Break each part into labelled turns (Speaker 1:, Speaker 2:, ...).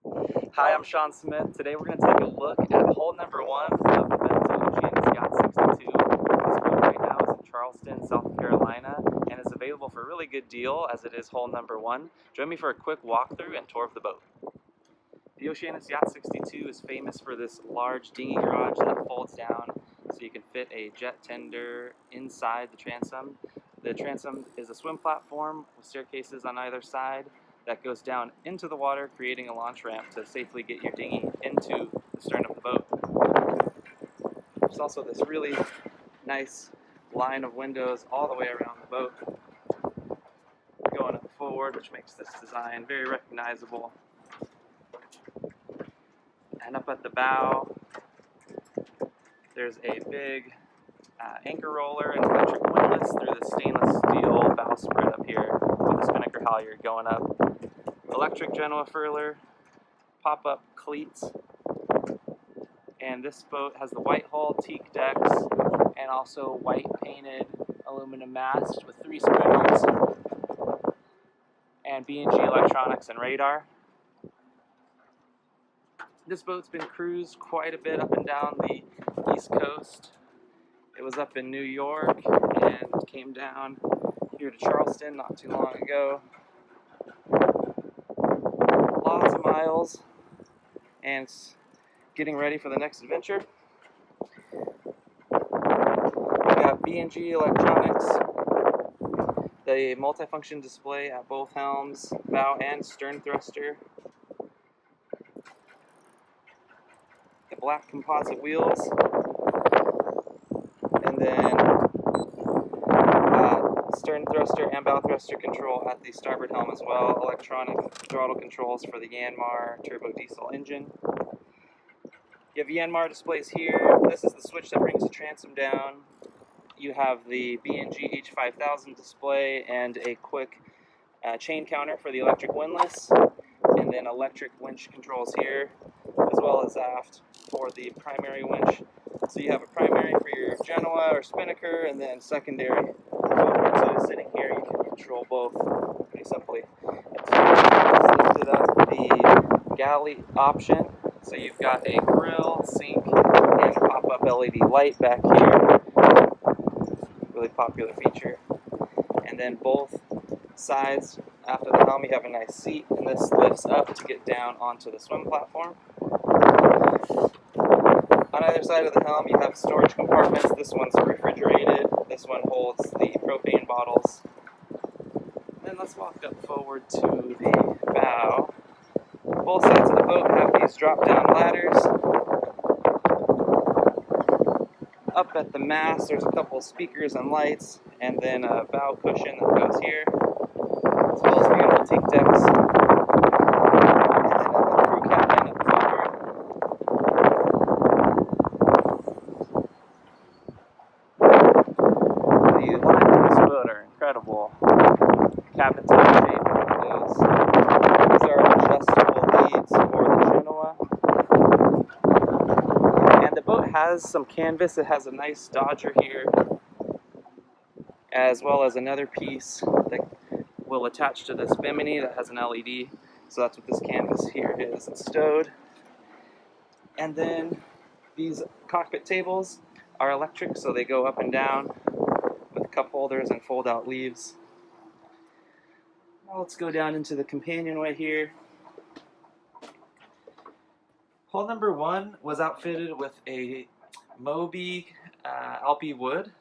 Speaker 1: Hi, I'm Sean Smith. Today we're going to take a look at hull number 1 of the Beneteau Oceanis Yacht 62. This boat right now is in Charleston, South Carolina, and is available for a really good deal as it is hull number 1. Join me for a quick walkthrough and tour of the boat. The Oceanis Yacht 62 is famous for this large dinghy garage that folds down so you can fit a jet tender inside the transom. The transom is a swim platform with staircases on either side that goes down into the water, creating a launch ramp to safely get your dinghy into the stern of the boat. There's also this really nice line of windows all the way around the boat, going up forward, which makes this design very recognizable. And up at the bow, there's a big anchor roller and electric windlass through the stainless steel bowsprit up here with the spinnaker halyard going up. Electric Genoa furler, pop-up cleats, and this boat has the white hull, teak decks, and also white painted aluminum mast with 3 spinners and Bng Electronics and radar. This boat's been cruised quite a bit up and down the East Coast. It was up in New York and came down here to Charleston not too long ago. Lots of miles, and it's getting ready for the next adventure. We got Bng Electronics, the multifunction display at both helms, bow and stern thruster, the black composite wheels, and then stern thruster and bow thruster control at the starboard helm as well, electronic throttle controls for the Yanmar turbo diesel engine. You have Yanmar displays here. This is the switch that brings the transom down. You have the Bng H5000 display and a quick chain counter for the electric windlass, and then electric winch controls here, as well as aft for the primary winch. So you have a primary for your Genoa or spinnaker, and then secondary. So sitting here, you can control both pretty simply. And so just lifted up the Galley option. So you've got a grill, sink, and a pop-up LED light back here. Really popular feature. And then both sides after the helm, you have a nice seat, and this lifts up to get down onto the swim platform. On either side of the helm, you have storage compartments. This one's refrigerated. This one holds the propane bottles. And then let's walk up forward to the bow. Both sides of the boat have these drop-down ladders. Up at the mast, there's a couple speakers and lights, and then a bow cushion that goes here, as well as beautiful teak decks, and then a crew cabin at the forward. The lines of this boat are incredible. Cabin top shape windows. These are adjustable leads for the Genoa. And the boat has some canvas. It has a nice dodger here, as well as another piece that will attach to this bimini that has an LED. So that's what this canvas here is. It's stowed. And then these cockpit tables are electric, so they go up and down with cup holders and fold-out leaves. Now let's go down into the companionway here. Hull number 1 was outfitted with a Moby Alpi wood,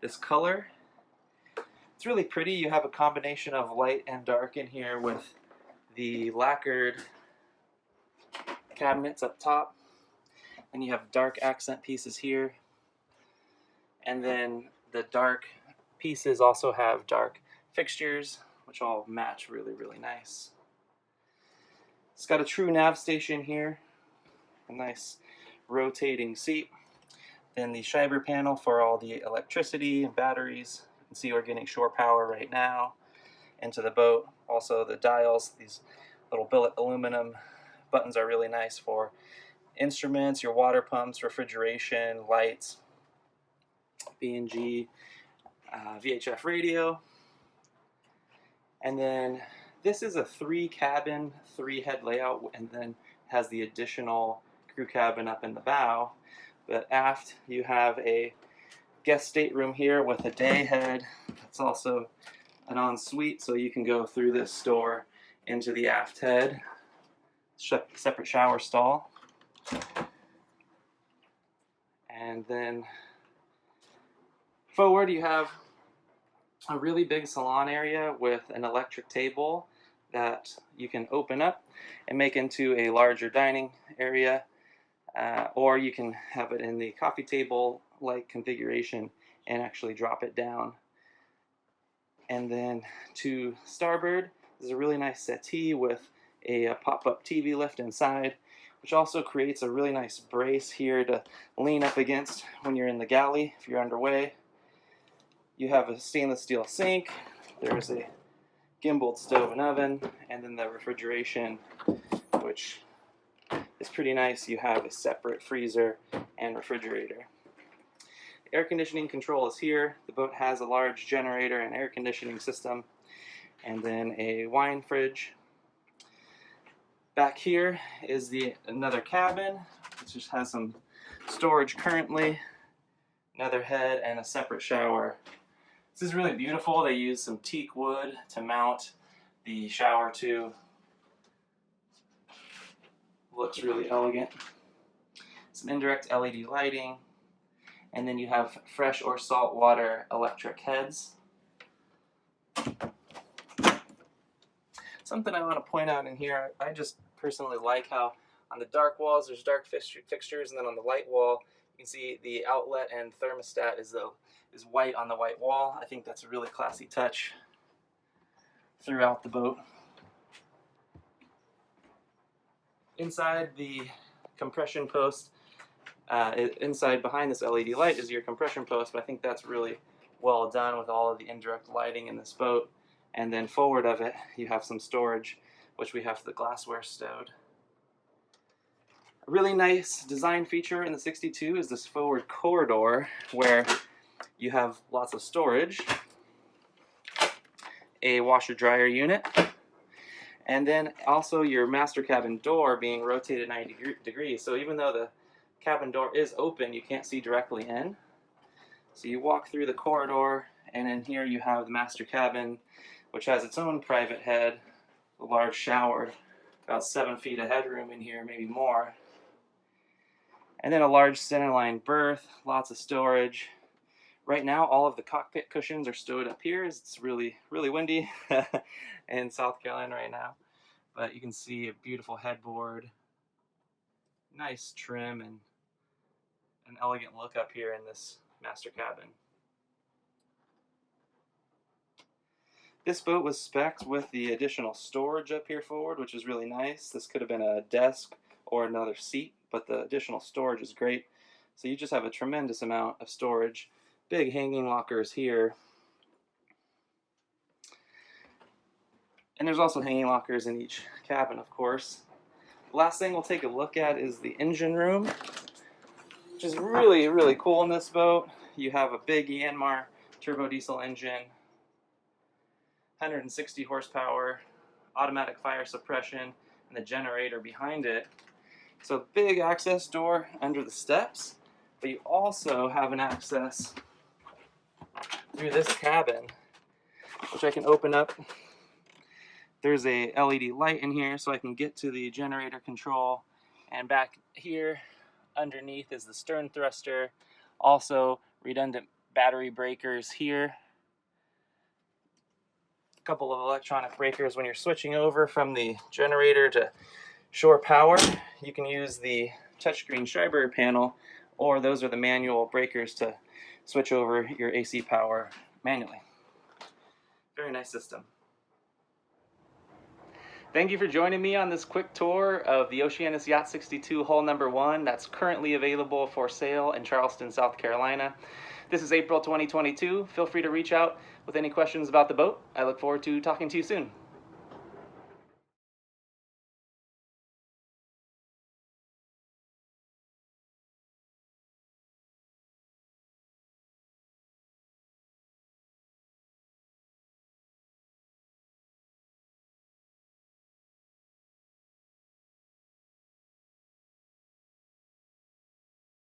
Speaker 1: this color. It's really pretty. You have a combination of light and dark in here with the lacquered cabinets up top, and you have dark accent pieces here, and then the dark pieces also have dark fixtures, which all match really nice. It's got a true nav station here, a nice rotating seat, then the Scheiber panel for all the electricity and batteries. You can see we're getting shore power right now into the boat. Also the dials, these little billet aluminum buttons are really nice for instruments, your water pumps, refrigeration, lights, Bng VHF radio, and then This is a 3-cabin, 3-head layout, and then has the additional crew cabin up in the bow. But aft, you have a guest stateroom here with a day head. It's also an ensuite, so you can go through this door into the aft head. Separate shower stall. And then forward, you have a really big salon area with an electric table that you can open up and make into a larger dining area, or you can have it in the coffee table like configuration and actually drop it down. And then to starboard is a really nice settee with a pop-up TV lift inside, which also creates a really nice brace here to lean up against when you're in the galley if you're underway. You have a stainless steel sink, there's a gimbaled stove and oven, and then the refrigeration, which is pretty nice. You have a separate freezer and refrigerator. The air conditioning control is here. The boat has a large generator and air conditioning system, and then a wine fridge. Back here is another cabin, which just has some storage currently, another head, and a separate shower. This is really beautiful. They use some teak wood to mount the shower to. Looks really elegant. Some indirect LED lighting, and then you have fresh or salt water electric heads. Something I want to point out in here, I just personally like how on the dark walls there's dark fixtures, and then on the light wall you can see the outlet and thermostat is white on the white wall. I think that's a really classy touch throughout the boat. Inside the compression post, inside behind this LED light is your compression post, but I think that's really well done with all of the indirect lighting in this boat. And then forward of it, you have some storage, which we have the glassware stowed. A really nice design feature in the 62 is this forward corridor where you have lots of storage, a washer-dryer unit, and then also your master cabin door being rotated 90 degrees. So even though the cabin door is open, you can't see directly in. So you walk through the corridor, and in here you have the master cabin, which has its own private head, a large shower, about 7 feet of headroom in here, maybe more. And then a large centerline berth, lots of storage. Right now, all of the cockpit cushions are stowed up here. It's really, really windy in South Carolina right now. But you can see a beautiful headboard, nice trim, and an elegant look up here in this master cabin. This boat was spec'd with the additional storage up here forward, which is really nice. This could have been a desk or another seat, but the additional storage is great. So you just have a tremendous amount of storage. Big hanging lockers here. And there's also hanging lockers in each cabin, of course. The last thing we'll take a look at is the engine room, which is really, really cool in this boat. You have a big Yanmar turbo diesel engine, 160 horsepower, automatic fire suppression, and the generator behind it. So big access door under the steps, but you also have an access through this cabin, which I can open up. There's a LED light in here so I can get to the generator control, and back here underneath is the stern thruster, also redundant battery breakers here, a couple of electronic breakers. When you're switching over from the generator to shore power, you can use the touchscreen Schreiber panel, or those are the manual breakers to switch over your AC power manually. Very nice system. Thank you for joining me on this quick tour of the Oceanis Yacht 62 hull number 1 that's currently available for sale in Charleston, South Carolina. This is April 2022. Feel free to reach out with any questions about the boat. I look forward to talking to you soon.